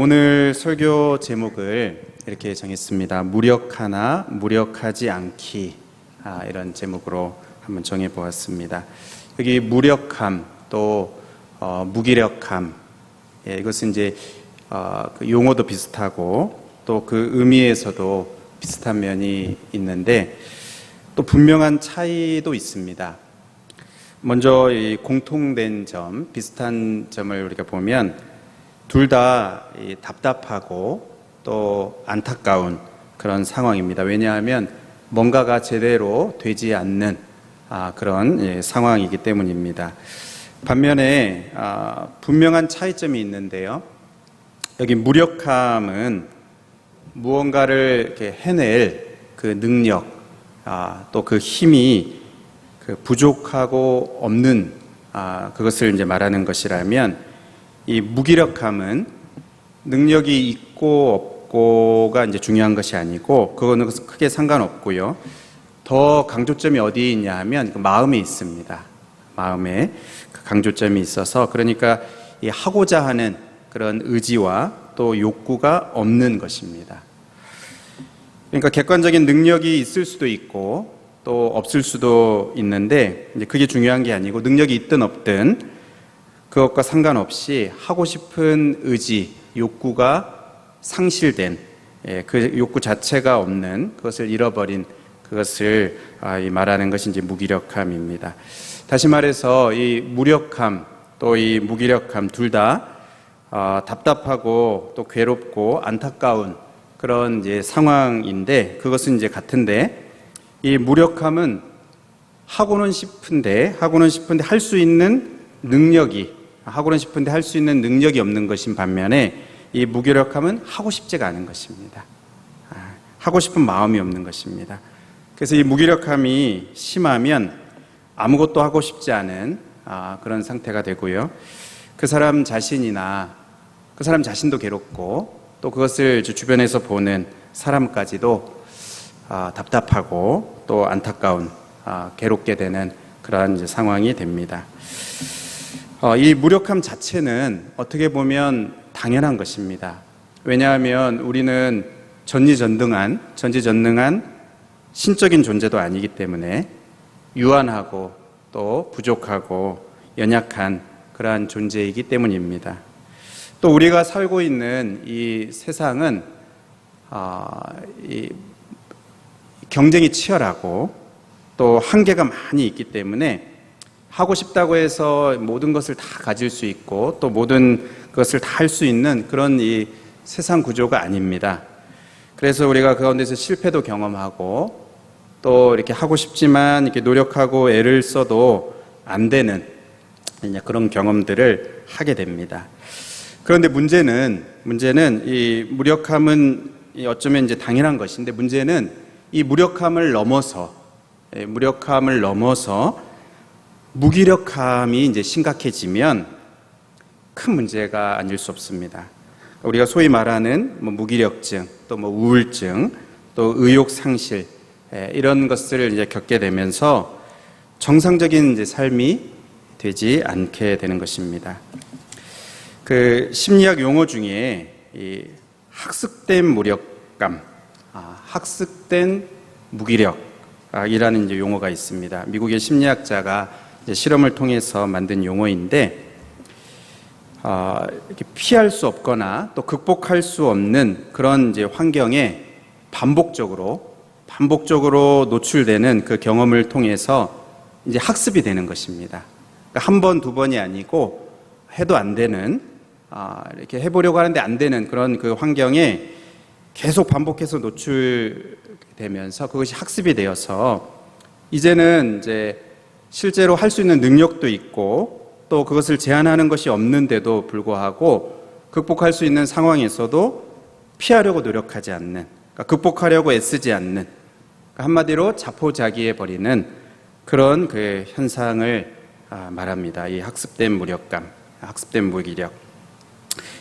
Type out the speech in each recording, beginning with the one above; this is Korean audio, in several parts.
오늘 설교 제목을 이렇게 정했습니다. 무력하나 무력하지 않기, 이런 제목으로 한번 정해보았습니다. 여기 무력함 또 무기력함, 이것은 이제 그 용어도 비슷하고 또 그 의미에서도 비슷한 면이 있는데 또 분명한 차이도 있습니다. 먼저 이 공통된 점, 비슷한 점을 우리가 보면 둘 다 답답하고 또 안타까운 그런 상황입니다. 왜냐하면 뭔가가 제대로 되지 않는 그런 상황이기 때문입니다. 반면에 분명한 차이점이 있는데요. 여기 무력함은 무언가를 이렇게 해낼 그 능력, 또 그 힘이 부족하고 없는 그것을 이제 말하는 것이라면, 이 무기력함은 능력이 있고 없고가 이제 중요한 것이 아니고 그거는 크게 상관없고요. 더 강조점이 어디에 있냐 하면 그 마음에 있습니다. 마음에 그 강조점이 있어서, 그러니까 이 하고자 하는 그런 의지와 또 욕구가 없는 것입니다. 그러니까 객관적인 능력이 있을 수도 있고 또 없을 수도 있는데, 이제 그게 중요한 게 아니고 능력이 있든 없든 그것과 상관없이 하고 싶은 의지, 욕구가 상실된, 그 욕구 자체가 없는, 그것을 잃어버린 그것을 말하는 것이 이제 무기력함입니다. 다시 말해서 이 무력함 또 이 무기력함 둘 다 답답하고 또 괴롭고 안타까운 그런 이제 상황인데, 그것은 이제 같은데, 이 무력함은 하고는 싶은데 할 수 있는 능력이 없는 것인 반면에, 이 무기력함은 하고 싶지가 않은 것입니다. 하고 싶은 마음이 없는 것입니다. 그래서 이 무기력함이 심하면 아무것도 하고 싶지 않은 그런 상태가 되고요. 그 사람 자신도 괴롭고 또 그것을 주변에서 보는 사람까지도 답답하고 또 안타까운, 괴롭게 되는 그러한 이제 상황이 됩니다. 이 무력함 자체는 어떻게 보면 당연한 것입니다. 왜냐하면 우리는 전지전능한 신적인 존재도 아니기 때문에 유한하고 또 부족하고 연약한 그러한 존재이기 때문입니다. 또 우리가 살고 있는 이 세상은 이 경쟁이 치열하고 또 한계가 많이 있기 때문에 하고 싶다고 해서 모든 것을 다 가질 수 있고 또 모든 것을 다 할 수 있는 그런 이 세상 구조가 아닙니다. 그래서 우리가 그 가운데서 실패도 경험하고 또 이렇게 하고 싶지만 이렇게 노력하고 애를 써도 안 되는 그런 경험들을 하게 됩니다. 그런데 문제는 이 무력함은 어쩌면 이제 당연한 것인데, 문제는 이 무력함을 넘어서 무기력함이 이제 심각해지면 큰 문제가 아닐 수 없습니다. 우리가 소위 말하는 무기력증, 또 우울증, 또 의욕 상실, 이런 것들을 이제 겪게 되면서 정상적인 이제 삶이 되지 않게 되는 것입니다. 그 심리학 용어 중에 이 학습된 무력감, 학습된 무기력이라는 이제 용어가 있습니다. 미국의 심리학자가 이제 실험을 통해서 만든 용어인데, 이렇게 피할 수 없거나 또 극복할 수 없는 그런 이제 환경에 반복적으로 노출되는 그 경험을 통해서 이제 학습이 되는 것입니다. 그러니까 한 번, 두 번이 아니고 해도 안 되는, 이렇게 해보려고 하는데 안 되는 그런 그 환경에 계속 반복해서 노출되면서 그것이 학습이 되어서 이제는 이제 실제로 할 수 있는 능력도 있고 또 그것을 제한하는 것이 없는데도 불구하고 극복할 수 있는 상황에서도 피하려고 노력하지 않는, 그러니까 극복하려고 애쓰지 않는, 그러니까 한마디로 자포자기해버리는 그런 그 현상을 말합니다. 이 학습된 무력감, 학습된 무기력.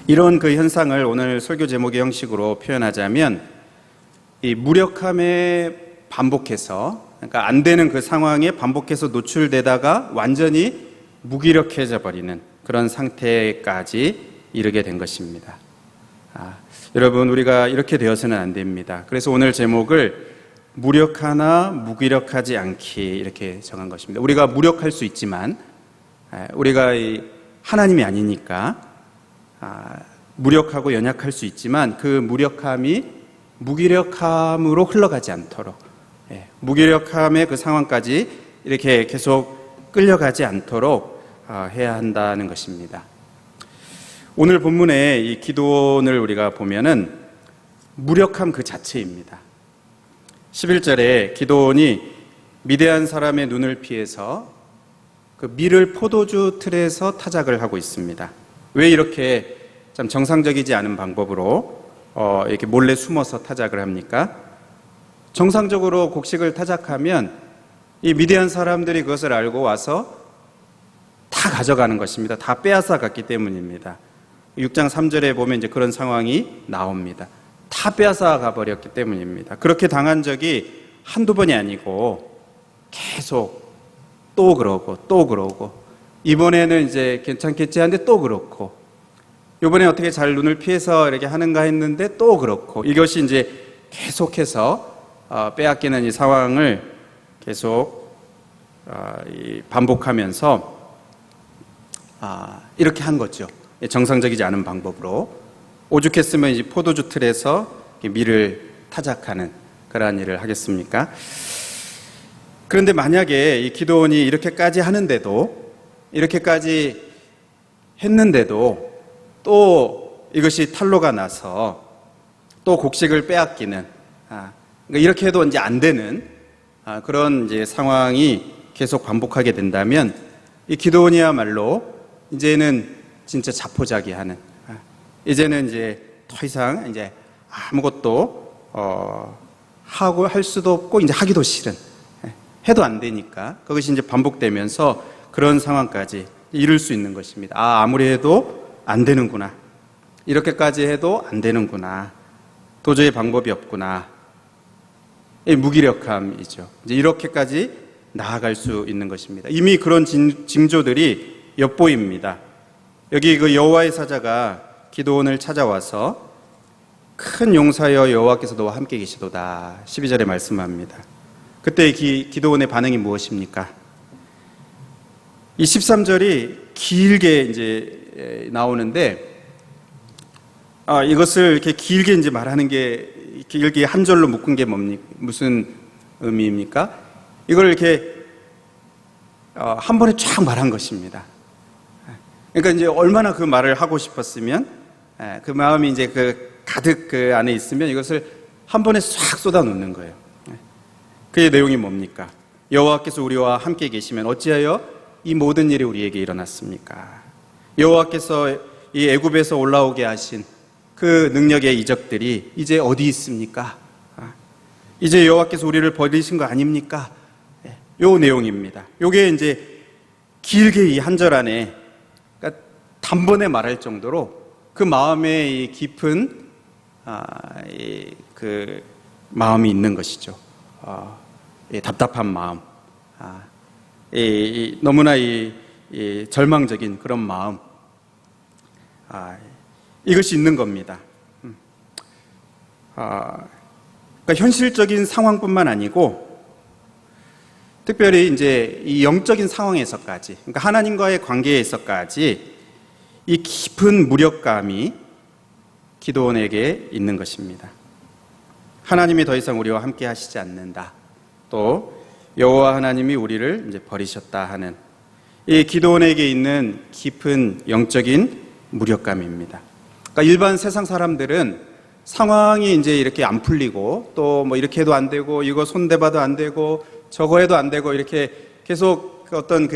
이런 그 현상을 오늘 설교 제목의 형식으로 표현하자면, 이 무력함에 반복해서, 그러니까 안 되는 그 상황에 반복해서 노출되다가 완전히 무기력해져 버리는 그런 상태까지 이르게 된 것입니다. 여러분, 우리가 이렇게 되어서는 안 됩니다. 그래서 오늘 제목을 무력하나 무기력하지 않기 이렇게 정한 것입니다. 우리가 무력할 수 있지만 우리가 하나님이 아니니까 무력하고 연약할 수 있지만 그 무력함이 무기력함으로 흘러가지 않도록, 무기력함의 그 상황까지 이렇게 계속 끌려가지 않도록 해야 한다는 것입니다. 오늘 본문의 이 기도원을 우리가 보면은 무력함 그 자체입니다. 11절에 기도원이 미디안 사람의 눈을 피해서 그 밀을 포도주 틀에서 타작을 하고 있습니다. 왜 이렇게 참 정상적이지 않은 방법으로 이렇게 몰래 숨어서 타작을 합니까? 정상적으로 곡식을 타작하면 이 미디안 사람들이 그것을 알고 와서 다 가져가는 것입니다. 다 빼앗아 갔기 때문입니다. 6장 3절에 보면 이제 그런 상황이 나옵니다. 다 빼앗아 가버렸기 때문입니다. 그렇게 당한 적이 한두 번이 아니고 계속 또 그러고 이번에는 이제 괜찮겠지 하는데 또 그렇고 이번에 어떻게 잘 눈을 피해서 이렇게 하는가 했는데 또 그렇고 이것이 이제 계속해서 빼앗기는 이 상황을 계속 반복하면서 이렇게 한 거죠. 정상적이지 않은 방법으로 오죽했으면 이제 포도주 틀에서 밀을 타작하는 그러한 일을 하겠습니까? 그런데 만약에 이 기도원이 이렇게까지 하는데도, 이렇게까지 했는데도 또 이것이 탄로가 나서 또 곡식을 빼앗기는, 이렇게 해도 이제 안 되는 그런 이제 상황이 계속 반복하게 된다면 이 기도원이야말로 이제는 진짜 자포자기하는, 이제는 이제 더 이상 이제 아무것도 하고 할 수도 없고 이제 하기도 싫은, 해도 안 되니까 그것이 이제 반복되면서 그런 상황까지 이룰 수 있는 것입니다. 아무리 해도 안 되는구나, 이렇게까지 해도 안 되는구나, 도저히 방법이 없구나, 이 무기력함이죠. 이제 이렇게까지 나아갈 수 있는 것입니다. 이미 그런 징조들이 엿보입니다. 여기 그 여호와의 사자가 기도원을 찾아와서 큰 용사여 여호와께서 너와 함께 계시도다 12절에 말씀합니다. 그때 기도원의 반응이 무엇입니까? 이 13절이 길게 이제 나오는데 이것을 이렇게 길게 이제 말하는 게, 길게 한 절로 묶은 게 무슨 의미입니까? 이걸 이렇게 한 번에 쫙 말한 것입니다. 그러니까 이제 얼마나 그 말을 하고 싶었으면, 그 마음이 이제 가득 그 안에 있으면 이것을 한 번에 싹 쏟아 놓는 거예요. 그의 내용이 뭡니까? 여호와께서 우리와 함께 계시면 어찌하여 이 모든 일이 우리에게 일어났습니까? 여호와께서 이 애굽에서 올라오게 하신 그 능력의 이적들이 이제 어디 있습니까? 이제 여호와께서 우리를 버리신 거 아닙니까? 요 내용입니다. 요게 이제 길게 이 한 절 안에, 그러니까 단번에 말할 정도로 그 마음에 이 깊은 그 마음이 있는 것이죠. 답답한 마음, 너무나 이 절망적인 그런 마음, 이것이 있는 겁니다. 그러니까 현실적인 상황뿐만 아니고 특별히 이제 이 영적인 상황에서까지, 그러니까 하나님과의 관계에서까지 이 깊은 무력감이 기도원에게 있는 것입니다. 하나님이 더 이상 우리와 함께 하시지 않는다, 또 여호와 하나님이 우리를 이제 버리셨다 하는 이 기도원에게 있는 깊은 영적인 무력감입니다. 그러니까 일반 세상 사람들은 상황이 이제 이렇게 안 풀리고 또 뭐 이렇게 해도 안 되고 이거 손대봐도 안 되고 저거 해도 안 되고 이렇게 계속 어떤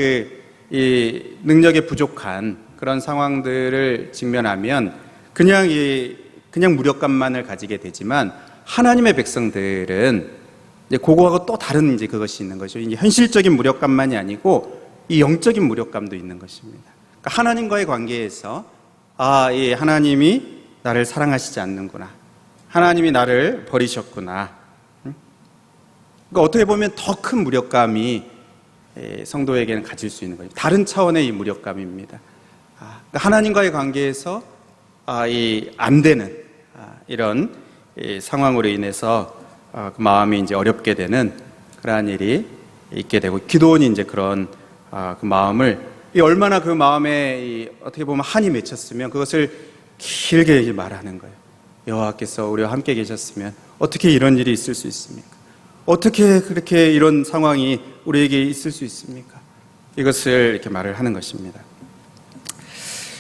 이 능력에 부족한 그런 상황들을 직면하면 그냥 무력감만을 가지게 되지만 하나님의 백성들은 이제 그거하고 또 다른 이제 그것이 있는 거죠. 이제 현실적인 무력감만이 아니고 이 영적인 무력감도 있는 것입니다. 그러니까 하나님과의 관계에서 이 하나님이 나를 사랑하시지 않는구나, 하나님이 나를 버리셨구나. 그러니까 어떻게 보면 더 큰 무력감이 성도에게는 가질 수 있는 거예요. 다른 차원의 이 무력감입니다. 그러니까 하나님과의 관계에서 이 안 되는, 이런 이 상황으로 인해서 그 마음이 이제 어렵게 되는 그러한 일이 있게 되고, 기도원이 이제 그런 그 마음을, 얼마나 그 마음에 어떻게 보면 한이 맺혔으면 그것을 길게 말하는 거예요. 여호와께서 우리와 함께 계셨으면 어떻게 이런 일이 있을 수 있습니까? 어떻게 그렇게 이런 상황이 우리에게 있을 수 있습니까? 이것을 이렇게 말을 하는 것입니다.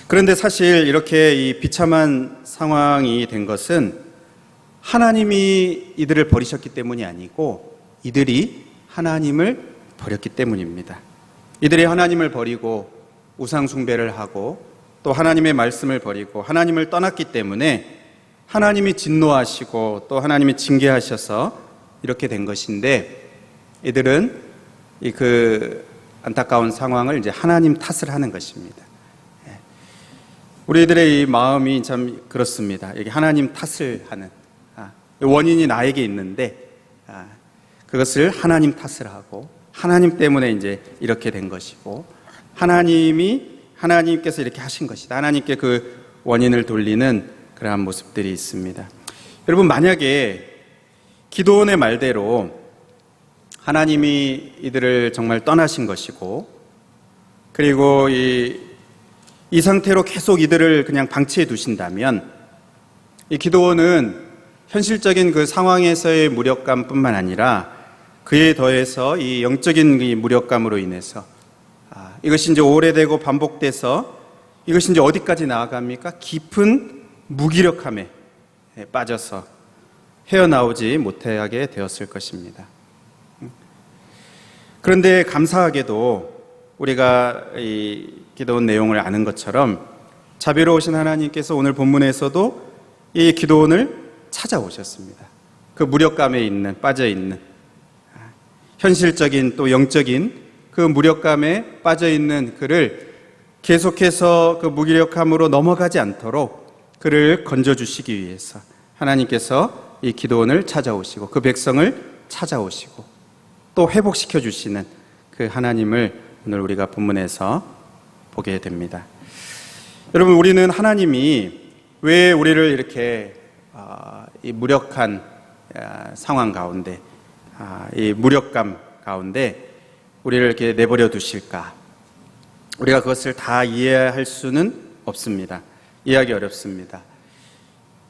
그런데 사실 이렇게 이 비참한 상황이 된 것은 하나님이 이들을 버리셨기 때문이 아니고 이들이 하나님을 버렸기 때문입니다. 이들이 하나님을 버리고 우상 숭배를 하고 또 하나님의 말씀을 버리고 하나님을 떠났기 때문에 하나님이 진노하시고 또 하나님이 징계하셔서 이렇게 된 것인데, 이들은 그 안타까운 상황을 이제 하나님 탓을 하는 것입니다. 우리들의 이 마음이 참 그렇습니다. 여기 하나님 탓을 하는, 원인이 나에게 있는데 그것을 하나님 탓을 하고 하나님 때문에 이제 이렇게 된 것이고, 하나님께서 이렇게 하신 것이다, 하나님께 그 원인을 돌리는 그러한 모습들이 있습니다. 여러분, 만약에 기도원의 말대로 하나님이 이들을 정말 떠나신 것이고, 그리고 이 상태로 계속 이들을 그냥 방치해 두신다면, 이 기도원은 현실적인 그 상황에서의 무력감뿐만 아니라 그에 더해서 이 영적인 이 무력감으로 인해서 이것이 이제 오래되고 반복돼서 이것이 이제 어디까지 나아갑니까? 깊은 무기력함에 빠져서 헤어나오지 못하게 되었을 것입니다. 그런데 감사하게도 우리가 이 기도원 내용을 아는 것처럼 자비로우신 하나님께서 오늘 본문에서도 이 기도원을 찾아오셨습니다. 그 무력감에 빠져있는, 현실적인 또 영적인 그 무력감에 빠져있는 그를 계속해서 그 무기력함으로 넘어가지 않도록 그를 건져주시기 위해서 하나님께서 이 기도원을 찾아오시고 그 백성을 찾아오시고 또 회복시켜 주시는 그 하나님을 오늘 우리가 본문에서 보게 됩니다. 여러분, 우리는 하나님이 왜 우리를 이렇게 이 무력한 상황 가운데, 이 무력감 가운데 우리를 이렇게 내버려 두실까? 우리가 그것을 다 이해할 수는 없습니다. 이해하기 어렵습니다.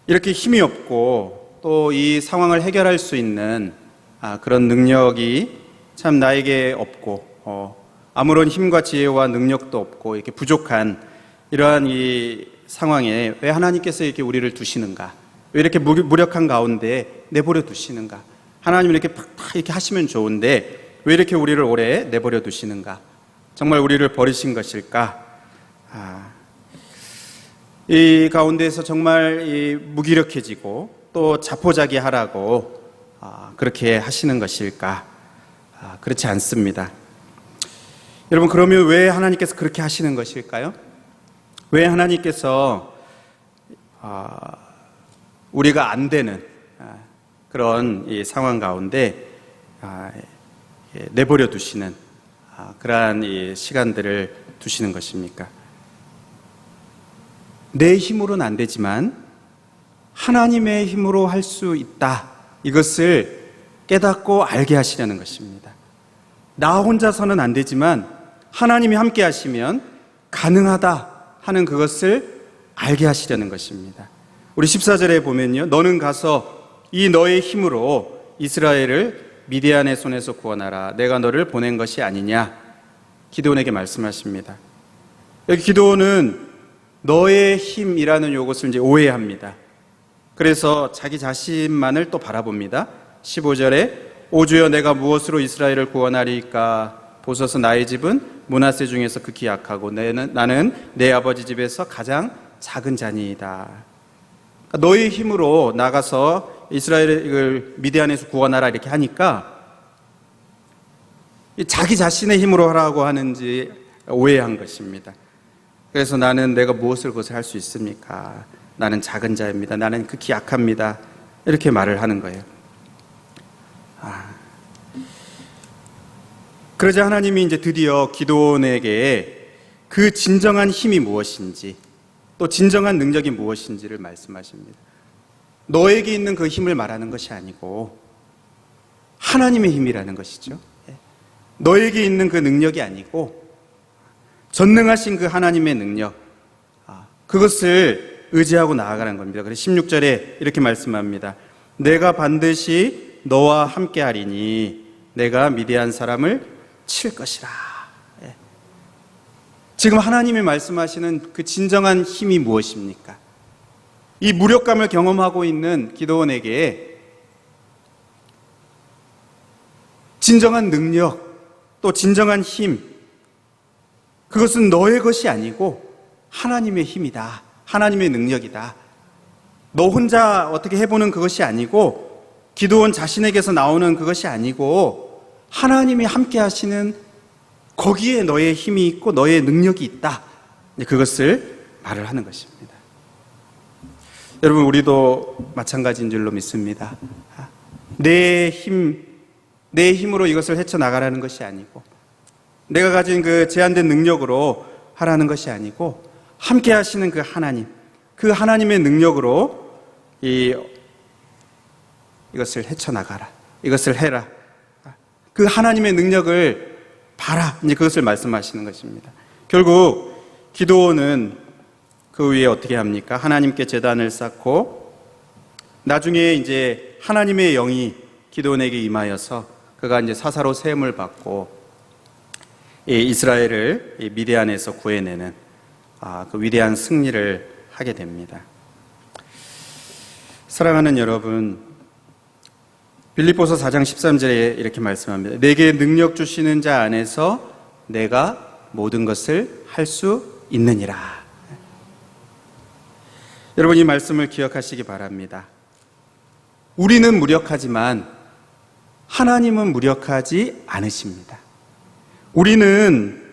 이렇게 힘이 없고 또 이 상황을 해결할 수 있는 그런 능력이 참 나에게 없고, 아무런 힘과 지혜와 능력도 없고 이렇게 부족한 이러한 이 상황에 왜 하나님께서 이렇게 우리를 두시는가? 왜 이렇게 무력한 가운데 내버려 두시는가? 하나님 이렇게 다 이렇게 하시면 좋은데 왜 이렇게 우리를 오래 내버려 두시는가? 정말 우리를 버리신 것일까? 이 가운데에서 정말 무기력해지고 또 자포자기하라고 그렇게 하시는 것일까? 그렇지 않습니다. 여러분, 그러면 왜 하나님께서 그렇게 하시는 것일까요? 왜 하나님께서 우리가 안 되는 그런 이 상황 가운데 내버려 두시는 그러한 이 시간들을 두시는 것입니까? 내 힘으로는 안 되지만 하나님의 힘으로 할 수 있다, 이것을 깨닫고 알게 하시려는 것입니다. 나 혼자서는 안 되지만 하나님이 함께 하시면 가능하다 하는 그것을 알게 하시려는 것입니다. 우리 14절에 보면요, 너는 가서 이 너의 힘으로 이스라엘을 미디안의 손에서 구원하라, 내가 너를 보낸 것이 아니냐, 기드온에게 말씀하십니다. 여기 기드온은 너의 힘이라는 이것을 이제 오해합니다. 그래서 자기 자신만을 또 바라봅니다. 15절에 오 주여, 내가 무엇으로 이스라엘을 구원하리까? 보소서, 나의 집은 므낫세 중에서 극히 약하고 나는 내 아버지 집에서 가장 작은 자니이다. 그러니까 너의 힘으로 나가서 이스라엘을 미디안에서 구원하라 이렇게 하니까 자기 자신의 힘으로 하라고 하는지 오해한 것입니다. 그래서 내가 무엇을 그것을 할 수 있습니까? 나는 작은 자입니다. 나는 극히 약합니다. 이렇게 말을 하는 거예요. 그러자 하나님이 이제 드디어 기드온에게 그 진정한 힘이 무엇인지 또 진정한 능력이 무엇인지를 말씀하십니다. 너에게 있는 그 힘을 말하는 것이 아니고 하나님의 힘이라는 것이죠. 너에게 있는 그 능력이 아니고 전능하신 그 하나님의 능력, 그것을 의지하고 나아가는 겁니다. 그래서 16절에 이렇게 말씀합니다. 내가 반드시 너와 함께하리니 내가 미디안 사람을 칠 것이라. 지금 하나님이 말씀하시는 그 진정한 힘이 무엇입니까? 이 무력감을 경험하고 있는 기드온에게 진정한 능력, 또 진정한 힘, 그것은 너의 것이 아니고 하나님의 힘이다. 하나님의 능력이다. 너 혼자 어떻게 해보는 그것이 아니고 기드온 자신에게서 나오는 그것이 아니고 하나님이 함께 하시는 거기에 너의 힘이 있고 너의 능력이 있다. 그것을 말을 하는 것입니다. 여러분, 우리도 마찬가지인 줄로 믿습니다. 내 힘으로 이것을 헤쳐나가라는 것이 아니고 내가 가진 그 제한된 능력으로 하라는 것이 아니고 함께 하시는 그 하나님, 그 하나님의 능력으로 이것을 헤쳐나가라, 이것을 해라, 그 하나님의 능력을 봐라, 이제 그것을 말씀하시는 것입니다. 결국 기드온은 그 위에 어떻게 합니까? 하나님께 제단을 쌓고 나중에 이제 하나님의 영이 기드온에게 임하여서 그가 이제 사사로 세움을 받고 이스라엘을 미디안에서 구해내는 그 위대한 승리를 하게 됩니다. 사랑하는 여러분, 빌립보서 4장 13절에 이렇게 말씀합니다. 내게 능력 주시는 자 안에서 내가 모든 것을 할 수 있느니라. 여러분, 이 말씀을 기억하시기 바랍니다. 우리는 무력하지만 하나님은 무력하지 않으십니다. 우리는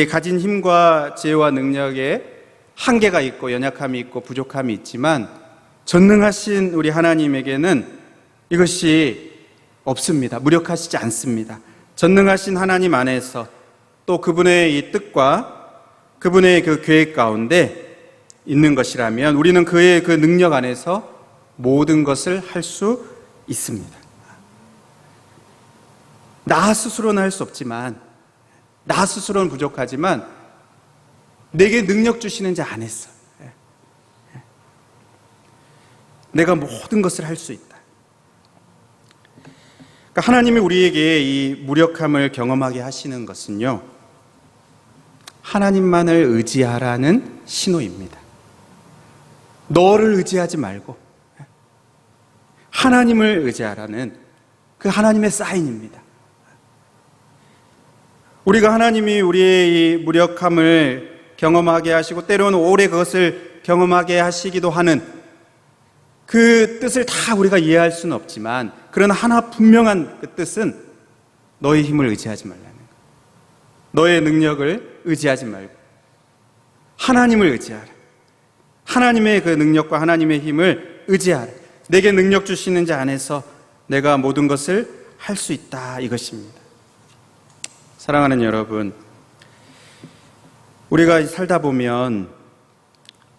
가진 힘과 지혜와 능력에 한계가 있고 연약함이 있고 부족함이 있지만 전능하신 우리 하나님에게는 이것이 없습니다. 무력하시지 않습니다. 전능하신 하나님 안에서 또 그분의 이 뜻과 그분의 그 계획 가운데 있는 것이라면 우리는 그의 그 능력 안에서 모든 것을 할 수 있습니다. 나 스스로는 할 수 없지만, 나 스스로는 부족하지만 내게 능력 주시는 자 안에서 내가 모든 것을 할 수 있다. 그러니까 하나님이 우리에게 이 무력함을 경험하게 하시는 것은요, 하나님만을 의지하라는 신호입니다. 너를 의지하지 말고 하나님을 의지하라는 그 하나님의 사인입니다. 우리가 하나님이 우리의 이 무력함을 경험하게 하시고 때로는 오래 그것을 경험하게 하시기도 하는 그 뜻을 다 우리가 이해할 수는 없지만, 그러나 하나 분명한 그 뜻은 너의 힘을 의지하지 말라는 거예요. 너의 능력을 의지하지 말고 하나님을 의지하라. 하나님의 그 능력과 하나님의 힘을 의지하라. 내게 능력 주시는 자 안에서 내가 모든 것을 할 수 있다, 이것입니다. 사랑하는 여러분, 우리가 살다 보면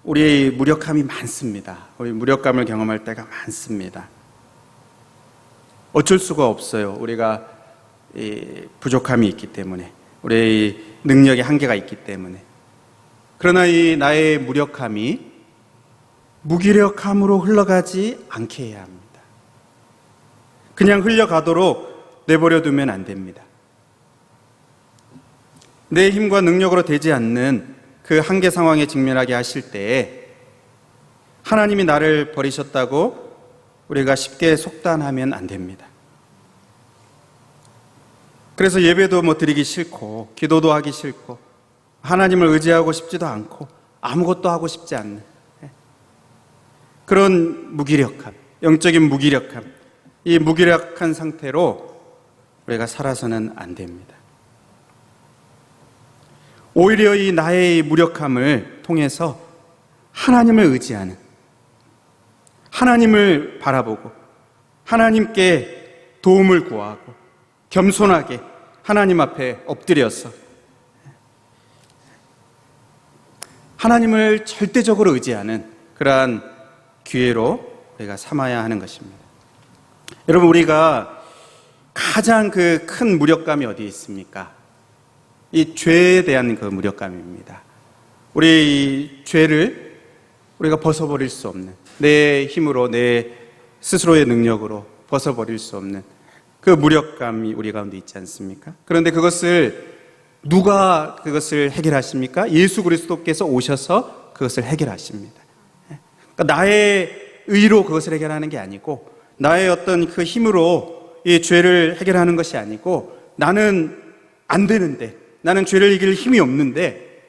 우리의 무력함이 많습니다. 우리 무력감을 경험할 때가 많습니다. 어쩔 수가 없어요. 우리가 부족함이 있기 때문에, 우리의 능력의 한계가 있기 때문에. 그러나 이 나의 무력함이 무기력함으로 흘러가지 않게 해야 합니다. 그냥 흘러가도록 내버려 두면 안 됩니다. 내 힘과 능력으로 되지 않는 그 한계 상황에 직면하게 하실 때에 하나님이 나를 버리셨다고 우리가 쉽게 속단하면 안 됩니다. 그래서 예배도 드리기 싫고 기도도 하기 싫고 하나님을 의지하고 싶지도 않고 아무것도 하고 싶지 않는 그런 무기력함, 영적인 무기력함, 이 무기력한 상태로 우리가 살아서는 안 됩니다. 오히려 이 나의 무력함을 통해서 하나님을 의지하는, 하나님을 바라보고 하나님께 도움을 구하고 겸손하게 하나님 앞에 엎드려서 하나님을 절대적으로 의지하는 그러한 기회로 우리가 삼아야 하는 것입니다. 여러분, 우리가 가장 그 큰 무력감이 어디에 있습니까? 이 죄에 대한 그 무력감입니다. 우리 이 죄를 우리가 벗어버릴 수 없는, 내 힘으로, 내 스스로의 능력으로 벗어버릴 수 없는 그 무력감이 우리 가운데 있지 않습니까? 그런데 누가 그것을 해결하십니까? 예수 그리스도께서 오셔서 그것을 해결하십니다. 그러니까 나의 의로 그것을 해결하는 게 아니고, 나의 어떤 그 힘으로 이 죄를 해결하는 것이 아니고, 나는 안 되는데, 나는 죄를 이길 힘이 없는데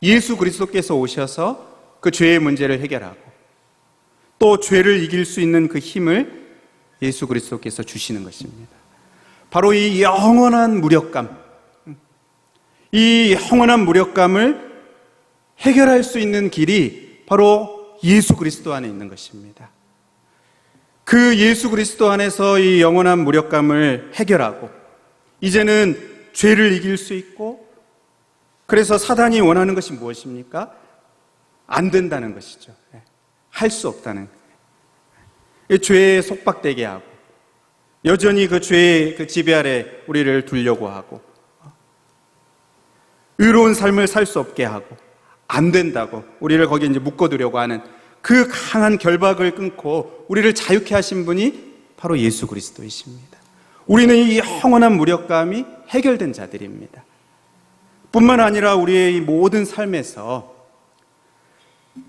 예수 그리스도께서 오셔서 그 죄의 문제를 해결하고, 또 죄를 이길 수 있는 그 힘을 예수 그리스도께서 주시는 것입니다. 바로 이 영원한 무력감, 이 영원한 무력감을 해결할 수 있는 길이 바로 예수 그리스도 안에 있는 것입니다. 그 예수 그리스도 안에서 이 영원한 무력감을 해결하고, 이제는 죄를 이길 수 있고, 그래서 사단이 원하는 것이 무엇입니까? 안 된다는 것이죠. 할 수 없다는 거예요. 죄에 속박되게 하고, 여전히 그 죄의 그 지배 아래 우리를 두려고 하고, 의로운 삶을 살 수 없게 하고, 안 된다고 우리를 거기에 이제 묶어두려고 하는 그 강한 결박을 끊고 우리를 자유케 하신 분이 바로 예수 그리스도이십니다. 우리는 이 영원한 무력감이 해결된 자들입니다. 뿐만 아니라 우리의 이 모든 삶에서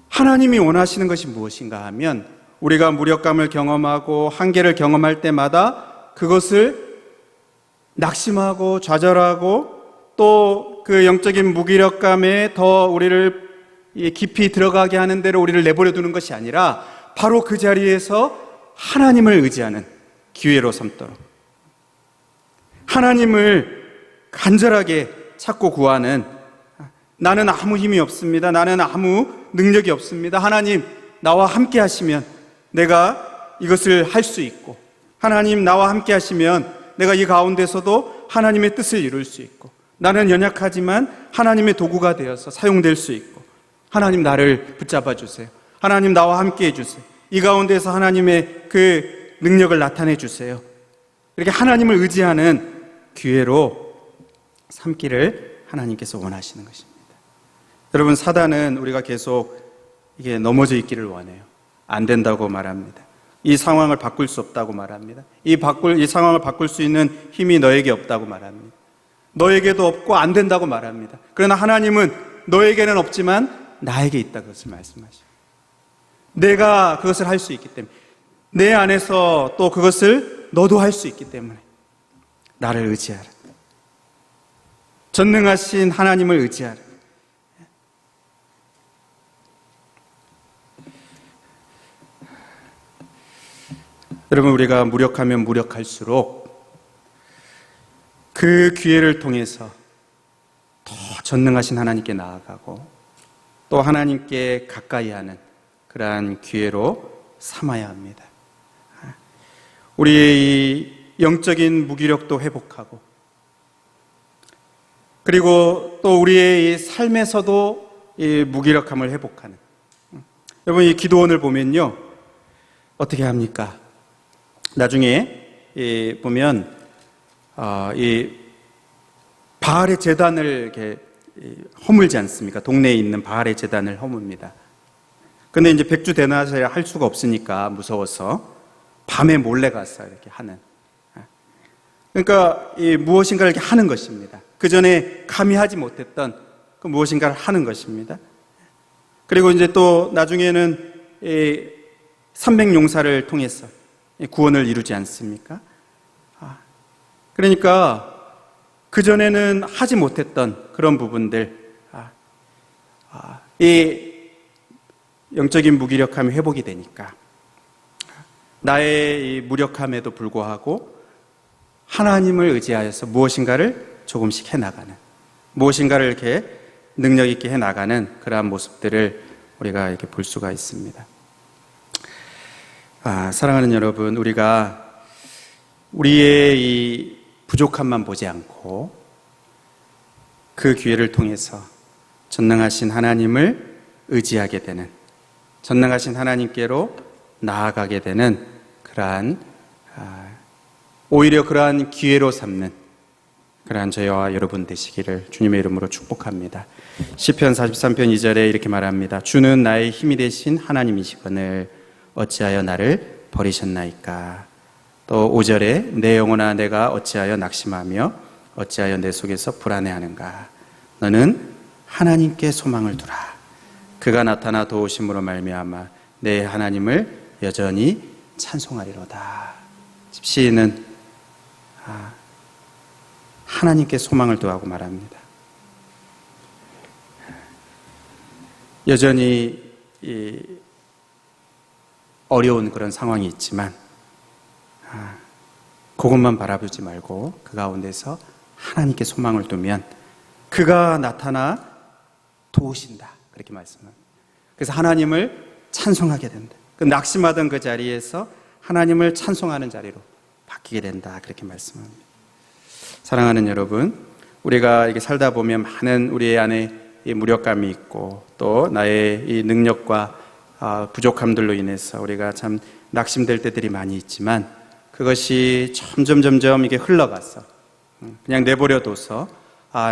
하나님이 원하시는 것이 무엇인가 하면, 우리가 무력감을 경험하고 한계를 경험할 때마다 그것을 낙심하고 좌절하고, 또 그 영적인 무기력감에 더 우리를 깊이 들어가게 하는 대로 우리를 내버려 두는 것이 아니라, 바로 그 자리에서 하나님을 의지하는 기회로 삼도록, 하나님을 간절하게 찾고 구하는, 나는 아무 힘이 없습니다, 나는 아무 능력이 없습니다, 하나님 나와 함께 하시면 내가 이것을 할 수 있고, 하나님 나와 함께 하시면 내가 이 가운데서도 하나님의 뜻을 이룰 수 있고, 나는 연약하지만 하나님의 도구가 되어서 사용될 수 있고, 하나님 나를 붙잡아 주세요, 하나님 나와 함께 해주세요, 이 가운데서 하나님의 그 능력을 나타내 주세요, 이렇게 하나님을 의지하는 기회로 삼기를 하나님께서 원하시는 것입니다. 여러분, 사단은 우리가 계속 이게 넘어져 있기를 원해요. 안 된다고 말합니다. 이 상황을 바꿀 수 없다고 말합니다. 이 상황을 바꿀 수 있는 힘이 너에게 없다고 말합니다. 너에게도 없고 안 된다고 말합니다. 그러나 하나님은 너에게는 없지만 나에게 있다, 그것을 말씀하시죠. 내가 그것을 할 수 있기 때문에, 내 안에서 또 그것을 너도 할 수 있기 때문에 나를 의지하라. 전능하신 하나님을 의지하라. 여러분, 우리가 무력하면 무력할수록 그 기회를 통해서 더 전능하신 하나님께 나아가고, 또 하나님께 가까이 하는 그러한 기회로 삼아야 합니다. 우리의 이 영적인 무기력도 회복하고, 그리고 또 우리의 이 삶에서도 이 무기력함을 회복하는, 여러분, 이 기도원을 보면요, 어떻게 합니까? 나중에 보면 이 바알의 제단을 이렇게 허물지 않습니까? 동네에 있는 바알의 제단을 허뭅니다. 근데 이제 백주대낮에 할 수가 없으니까 무서워서 밤에 몰래 가서 이렇게 하는. 그러니까 무엇인가를 이렇게 하는 것입니다. 그 전에 감히 하지 못했던 그 무엇인가를 하는 것입니다. 그리고 이제 또 나중에는 300용사를 통해서 구원을 이루지 않습니까? 그러니까 그전에는 하지 못했던 그런 부분들, 이 영적인 무기력함이 회복이 되니까 나의 이 무력함에도 불구하고 하나님을 의지하여서 무엇인가를 조금씩 해나가는, 무엇인가를 이렇게 능력 있게 해나가는 그러한 모습들을 우리가 이렇게 볼 수가 있습니다. 사랑하는 여러분, 우리가 우리의 이 부족함만 보지 않고 그 기회를 통해서 전능하신 하나님을 의지하게 되는, 전능하신 하나님께로 나아가게 되는 그러한 오히려 그러한 기회로 삼는 그러한 저희와 여러분 되시기를 주님의 이름으로 축복합니다. 시편 43편 2절에 이렇게 말합니다. 주는 나의 힘이 되신 하나님이시거늘 어찌하여 나를 버리셨나이까. 또 5절에 내 영혼아 내가 어찌하여 낙심하며 어찌하여 내 속에서 불안해하는가. 너는 하나님께 소망을 두라. 그가 나타나 도우심으로 말미암아 내 하나님을 여전히 찬송하리로다. 시인은 하나님께 소망을 두라고 말합니다. 여전히 어려운 그런 상황이 있지만 그것만 바라보지 말고 그 가운데서 하나님께 소망을 두면 그가 나타나 도우신다. 그렇게 말씀합니다. 그래서 하나님을 찬송하게 된다. 그 낙심하던 그 자리에서 하나님을 찬송하는 자리로 바뀌게 된다. 그렇게 말씀합니다. 사랑하는 여러분, 우리가 이렇게 살다 보면 많은 우리 안에 이 무력감이 있고 또 나의 이 능력과 부족함들로 인해서 우리가 참 낙심될 때들이 많이 있지만 그것이 점점 이게 흘러가서 그냥 내버려둬서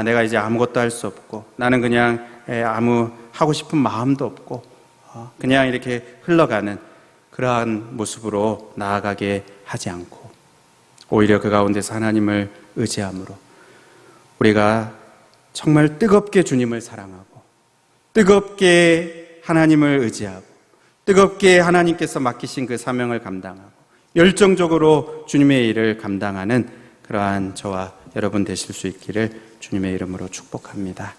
내가 이제 아무것도 할 수 없고 나는 그냥 아무 하고 싶은 마음도 없고 그냥 이렇게 흘러가는 그러한 모습으로 나아가게 하지 않고 오히려 그 가운데서 하나님을 의지함으로 우리가 정말 뜨겁게 주님을 사랑하고 뜨겁게 하나님을 의지하고 뜨겁게 하나님께서 맡기신 그 사명을 감당하고 열정적으로 주님의 일을 감당하는 그러한 저와 여러분 되실 수 있기를 주님의 이름으로 축복합니다.